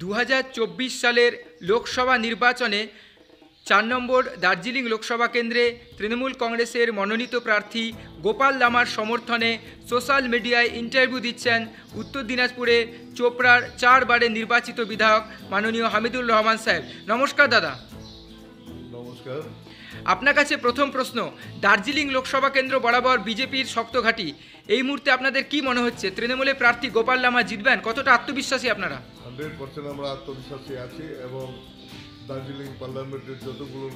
2024 সালের লোকসভা নির্বাচনে 4 নম্বর দার্জিলিং লোকসভা কেন্দ্রে তৃণমূল কংগ্রেসের মনোনীত প্রার্থী গোপাল লামার সমর্থনে সোশ্যাল মিডিয়ায় ইন্টারভিউ দিচ্ছেন উত্তর দিনাজপুরে চোপড়ার 4 বারের নির্বাচিত বিধায়ক মাননীয় হামিদুর রহমান সাহেব। নমস্কার দাদা। নমস্কার। আপনার কাছে প্রথম প্রশ্ন, দার্জিলিং লোকসভা কেন্দ্র বরাবর বিজেপির শক্ত ঘাঁটি, এই মুহূর্তে আপনাদের কি মনে হচ্ছে তৃণমূলের প্রার্থী গোপাল লামা জিতবেন? কতটা আত্মবিশ্বাসী আপনারা? 100% আমরা আত্মবিশ্বাসী আছি এবং দার্জিলিং পার্লামেন্টের যতগুলো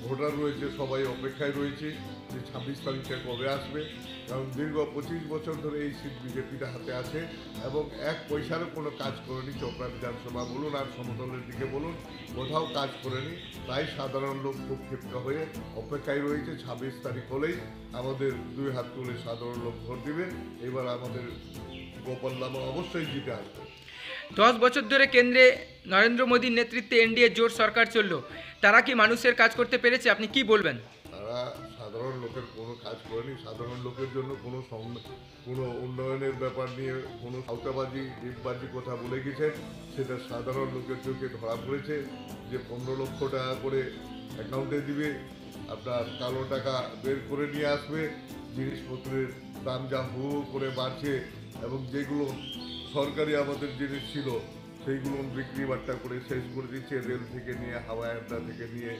ভোটার রয়েছে সবাই অপেক্ষায় রয়েছে যে 26 তারিখে কবে আসবে, কারণ দীর্ঘ 25 বছর ধরে এই সিট বিজেপির হাতে আছে এবং এক পয়সারও কোনো কাজ করেনি। চোপড়া বিধানসভা বলুন আর সমতলের দিকে বলুন, কোথাও কাজ করেনি। তাই সাধারণ লোক খুব ক্ষিপ্ত হয়ে অপেক্ষায় রয়েছে। 26 তারিখ হলেই আমাদের দুই হাত তুলে সাধারণ লোক ভোট দিবে। এবার আমাদের গোপাল লামা অবশ্যই জিতে আসবে। 10 বছর ধরে কেন্দ্রে নরেন্দ্র মোদীর নেতৃত্বে এনডিএ জোট সরকার চলল, তারা কি মানুষের কাজ করতে পেরেছে? আপনি কি বলবেন? তারা সাধারণ লোকের কোনো কাজ করেনি। সাধারণ লোকের জন্য কোনো উন্নয়নের ব্যাপার নিয়ে কোনো সাউতাবাজি ডিপবাজি কথা বলে গেছেন, সেটা সাধারণ লোকের চোখে ধরা পড়েছে। যে 15 লক্ষ টাকা করে অ্যাকাউন্টে দিবে, আপনার কালো টাকা বের করে নিয়ে আসবে, জিনিসপত্রের দাম যা হু করে বাড়ছে এবং যেগুলো সরকারি আমাদের জিনিস ছিল সেইগুলো বিক্রি বাট্টা করে শেষ করে দিচ্ছে। রেল থেকে নিয়ে হাওয়াই আড্ডা থেকে নিয়ে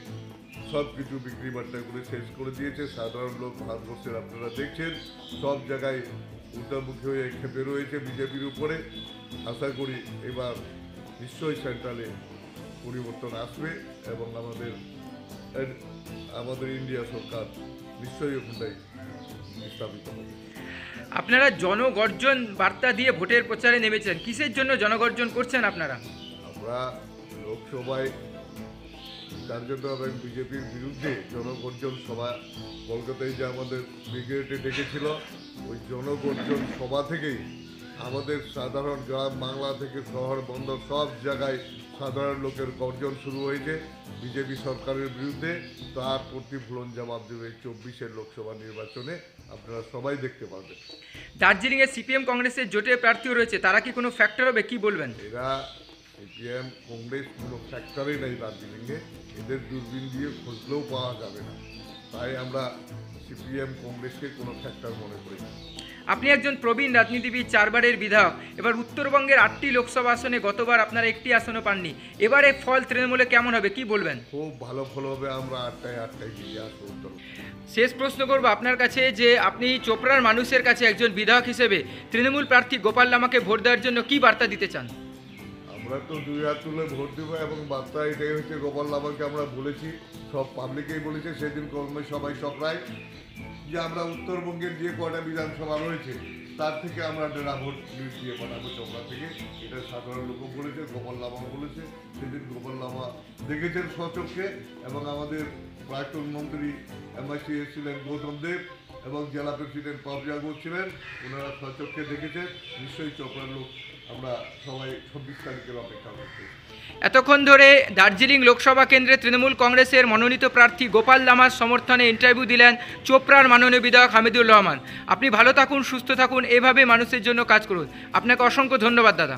সব কিছু বিক্রি বাট্টা করে শেষ করে দিয়েছে। সাধারণ লোক ভারতবর্ষের আপনারা দেখছেন সব জায়গায় উল্টামুখী হয়ে খেপে রয়েছে বিজেপির উপরে। আশা করি এবার নিশ্চয়ই সেন্ট্রালে পরিবর্তন আসবে এবং আমাদের ইন্ডিয়া সরকার নিশ্চয়ই ওখানটাই স্থাপিত হবে। আপনারা জনগর্জন বার্তা দিয়ে ভোটের প্রচারে নেমেছেন, কিসের জন্য জনগর্জন করছেন আপনারা? আমরা লোকসভায় যার জন্য এবং বিজেপির বিরুদ্ধে জনগর্জন সভা কলকাতায় যে আমাদের ব্রিগেডে ডেকেছিল, ওই জনগর্জন সভা থেকেই আমাদের সাধারণ গ্রাম বাংলা থেকে শহর বন্দর সব জায়গায় সাধারণ লোকের গর্জন শুরু হয়েছে বিজেপি সরকারের বিরুদ্ধে। তার প্রতিফলন জবাব দেবে 24-এর লোকসভা নির্বাচনে, আপনারা সবাই দেখতে পাবেন। দার্জিলিংয়ে সিপিএম কংগ্রেসের জোটের প্রার্থীও রয়েছে, তারা কি কোনো ফ্যাক্টর হবে, কি বলবেন? এরা সিপিএম কংগ্রেস কোনো ফ্যাক্টরই নেই দার্জিলিংয়ে, এদের দূরবীন দিয়ে খুঁজলেও পাওয়া যাবে না। তাই আমরা সিপিএম কংগ্রেসকে কোনো ফ্যাক্টর মনে করি না। আপনি একজন প্রবীণ রাজনীতিবিদ, 4 বারের বিধায়ক। এবার উত্তরবঙ্গের 8টি লোকসভা আসনে গতবার আপনারা একটি আসনও পাননি, এবারে ফল তৃণমূলে কেমন হবে, কি বলবেন? খুব ভালো ফল হবে, আমরা 8টায় জিতে আসবো উত্তর। শেষ প্রশ্ন করব আপনার কাছে যে আপনি চোপড়ার মানুষের কাছে একজন বিধায়ক হিসেবে তৃণমূল প্রার্থী গোপাল লামাকে ভোট দেওয়ার জন্য কি বার্তা দিতে চান? আমরা তো দুই হাত তুলে ভোট দেবো এবং বার্তা এটাই হচ্ছে, গোপাল লামাকে আমরা বলেছি, সব পাবলিকেই বলেছে সেদিন কর্মে সবাই সপ্রায়, যে আমরা উত্তরবঙ্গের যে কয়টা বিধানসভা রয়েছে তার থেকে আমরা ডেরা ভোট দিয়ে পাঠাবো চোপড়া থেকে। এটা সাধারণ লোকও বলেছে, গোপাল লামাও বলেছে। সেদিন গোপাল লামা দেখেছেন স্বচক্ষে এবং আমাদের প্রাক্তন মন্ত্রী এমআইসি এসেছিলেন গৌতম দেব এবং জেলা প্রেসিডেন্ট পাবজা ছিলেন, ওনারা স্বচক্ষে দেখেছেন। নিশ্চয়ই চোপড়ার লোক আমরা সবাই 26 তারিখের অপেক্ষা করছি। এতক্ষণ ধরে দার্জিলিং লোকসভা কেন্দ্রে তৃণমূল কংগ্রেসের মনোনীত প্রার্থী গোপাল লামার সমর্থনে ইন্টারভিউ দিলেন চোপড়ার মাননীয় বিধায়ক হামিদুর রহমান। আপনি ভালো থাকুন, সুস্থ থাকুন, এভাবে মানুষের জন্য কাজ করুন। আপনাকে অসংখ্য ধন্যবাদ দাদা।